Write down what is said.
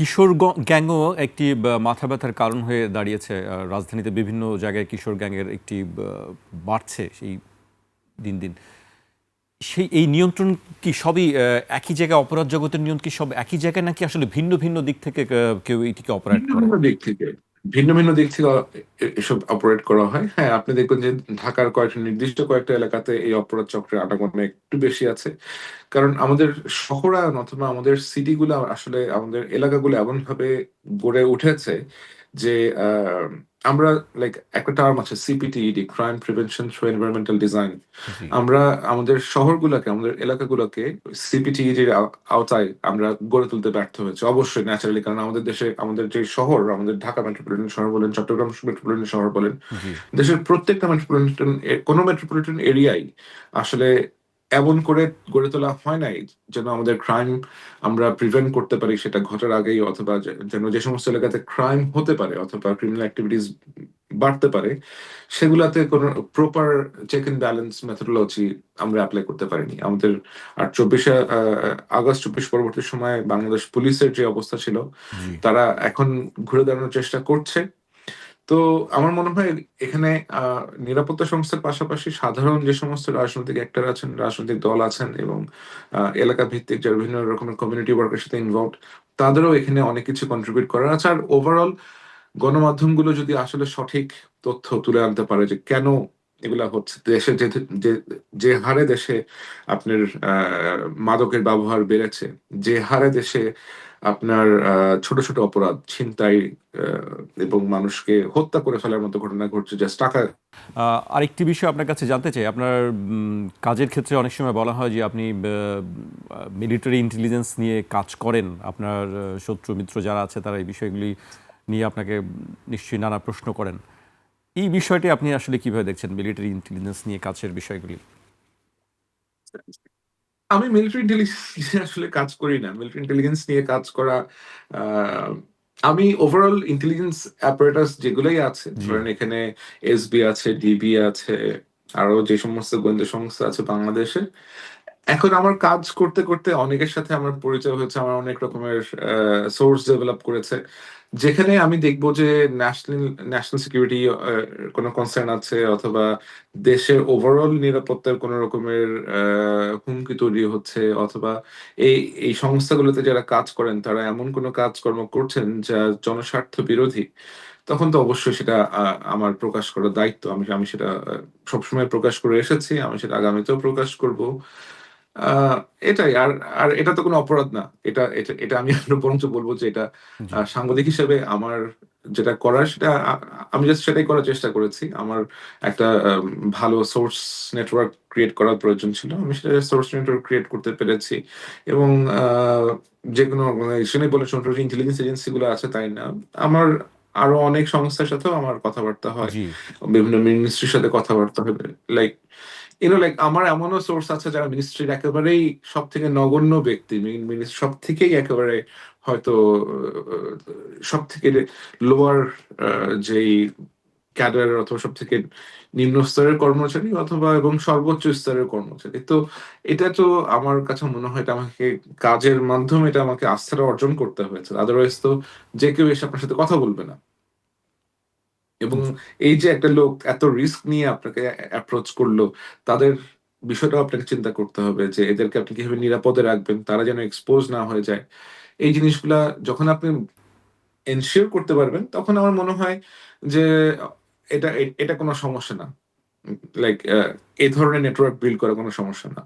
কিশোর গ্যাংও একটি মাথা ব্যথার কারণ হয়ে দাঁড়িয়েছে। রাজধানীতে বিভিন্ন জায়গায় কিশোর গ্যাংয়ের একটি বাড়ছে সেই দিন দিন। এই নিয়ন্ত্রণ কি সবই একই জায়গায়, অপরাধ জগতের নিয়ন্ত্রণ কি সব একই জায়গায়, নাকি আসলে ভিন্ন ভিন্ন দিক থেকে কেউ এটিকে অপারেট ভিন্ন করে? ভিন্ন দিক থেকে ভিন্ন ভিন্ন দিক থেকে এসব অপারেট করা হয়। হ্যাঁ, আপনি দেখবেন যে ঢাকার নির্দিষ্ট কয়েকটা এলাকাতে এই অপরাধ চক্রের আনাগোনা একটু বেশি আছে। কারণ আমাদের শহরায়ন অথবা আমাদের সিটি গুলা আসলে আমাদের এলাকাগুলো এমন ভাবে গড়ে উঠেছে যে আমরা লাইক একটা টার্ম আছে CPTED, crime prevention through environmental design. জি। আমরা আমাদের শহরগুলোকে, আমাদের এলাকাগুলোকে সিপিটিইডির আওতায় আমরা গড়ে তুলতে ব্যর্থ হয়েছে, অবশ্যই ন্যাচারালি। কারণ আমাদের দেশে আমাদের যে শহর, আমাদের ঢাকা মেট্রোপলিটন শহর বলেন, চট্টগ্রাম মেট্রোপলিটন শহর বলেন, জি। দেশের প্রত্যেকটা মেট্রোপলিটন, কোনো মেট্রোপলিটন এরিয়াই আসলে এমন করে গড়ে তোলা হয় নাই যেন আমাদের ক্রাইম আমরা প্রিভেন্ট করতে পারি সেটা ঘটার আগেই, অথবা যেন যে সমস্ত এলাকাতে ক্রাইম হতে পারে অথবা ক্রিমিনাল অ্যাক্টিভিটিস বাড়তে পারে সেগুলাতে কোনো proper check and balance methodology আমরা অ্যাপ্লাই করতে পারিনি আমাদের। আর 24 আগস্ট পরবর্তী সময়ে বাংলাদেশ পুলিশের যে অবস্থা ছিল, জি। তারা এখন ঘুরে দাঁড়ানোর চেষ্টা করছে। তো আমার মনে হয় এখানে নিরাপত্তা সংস্থার পাশাপাশি সাধারণ যে সমস্ত রাজনৈতিক অ্যাক্টর আছেন, রাজনৈতিক দল আছেন এবং এলাকা ভিত্তিক যারা বিভিন্ন রকমের কমিউনিটি ওয়ার্কের সাথে ইনভলভড, তাদেরও এখানে অনেক কিছু কন্ট্রিবিউট করার আছে। আর ওভারঅল গণমাধ্যমগুলো যদি আসলে সঠিক তথ্য তুলে আনতে পারে যে কেন এগুলা হচ্ছে, দেশে যে যে হারে দেশে আপনার মাদকের ব্যবহার বেড়েছে, যে হারে দেশে আপনার ছোট ছোট অপরাধ, ছিনতাই এবং মানুষকে হত্যা করে ফেলার মতো ঘটনা ঘটছে জাস্ট টাকা। আরেকটি বিষয় আপনার কাছে জানতে চাই। আপনার কাজের ক্ষেত্রে অনেক সময় বলা হয় যে আপনি মিলিটারি ইন্টেলিজেন্স নিয়ে কাজ করেন। আপনার শত্রু মিত্র যারা আছে তারা এই বিষয়গুলি নিয়ে আপনাকে নিশ্চয়ই নানা প্রশ্ন করেন। এই বিষয়টি আপনি আসলে কিভাবে দেখছেন, মিলিটারি ইন্টেলিজেন্স নিয়ে কাজের বিষয়গুলি? আমি মিলিটারি ইন্টেলিজেন্স নিয়ে আসলে কাজ করি না। মিলিটারি ইন্টেলিজেন্স নিয়ে কাজ করা, আহ, আমি ওভারঅল ইন্টেলিজেন্স অ্যাপারেটাস যেগুলোই আছে, জি। ধরেন এখানে এসবি আছে, ডিবি আছে, আরো যে সমস্ত গোয়েন্দা সংস্থা আছে বাংলাদেশে, এখন আমার কাজ করতে করতে অনেকের সাথে আমার পরিচয় হয়েছে, আমার অনেক রকমের সোর্স ডেভেলপ করেছে, যেখানে আমি দেখবো যে ন্যাশনাল ন্যাশনাল সিকিউরিটি কোনো কনসার্ন আছে অথবা দেশের ওভারঅল নিরাপত্তার কোনো রকমের হুমকি তৈরি হচ্ছে, অথবা এই এই সংস্থাগুলোতে যারা কাজ করেন তারা এমন কোনো কাজকর্ম করছেন যা জনস্বার্থ বিরোধী, তখন তো অবশ্যই সেটা আমার প্রকাশ করার দায়িত্ব। আমি আমি সেটা সবসময় প্রকাশ করে এসেছি, আমি সেটা আগামীতেও প্রকাশ করব। আহ এটাই। আর আর এটা তো কোনো অপরাধ না। এটা এটা এটা আমি আরো বরঞ্চ বলবো যে এটা জি। সাংবাদিক হিসেবে আমার যেটা করার সেটা আমি জাস্ট সেটাই করার চেষ্টা করেছি। আমার একটা ভালো সোর্স নেটওয়ার্ক ক্রিয়েট করার প্রয়োজন ছিল। আমি সেটা সোর্স নেটওয়ার্ক ক্রিয়েট করতে পেরেছি। এবং যেকোনো অর্গানাইজেশনই বলে ছোট ইন্টেলিজেন্স এজেন্সি গুলো আছে তাই না, আমার আরো অনেক সংস্থার সাথেও আমার কথাবার্তা হয়, জি। বিভিন্ন মিনিস্ট্রির সাথে কথাবার্তা হয়। লাইক লাইক আমার এমনও সোর্স আছে যারা মিনিস্ট্রির একেবারেই সব থেকে নগণ্য ব্যক্তি, সব থেকেই একেবারে হয়তো সব থেকে লোয়ার যেই ক্যাডার অথবা সব থেকে নিম্ন স্তরের কর্মচারী অথবা এবং সর্বোচ্চ স্তরের কর্মচারী। তো এটা তো আমার কাছে মনে হয় এটা আমাকে কাজের মাধ্যমে এটা আমাকে আস্থাটা অর্জন করতে হয়েছে, আদারওয়াইজ তো যে কেউ এসে আপনার সাথে কথা বলবে না। এবং জি। এই যে একটা লোক এত রিস্ক নিয়ে আপনাকে অ্যাপ্রোচ করলো, তাদের বিষয়টাও আপনাকে চিন্তা করতে হবে যে এদেরকে আপনি কিভাবে নিরাপদে রাখবেন, তারা যেন এক্সপোজ না হয়ে যায়। এই জিনিসগুলা যখন আপনি এনশিওর করতে পারবেন, তখন আমার মনে হয় যে এটা কোনো সমস্যা না। লাইক এই ধরনের নেটওয়ার্ক বিল্ড করা কোনো সমস্যা না।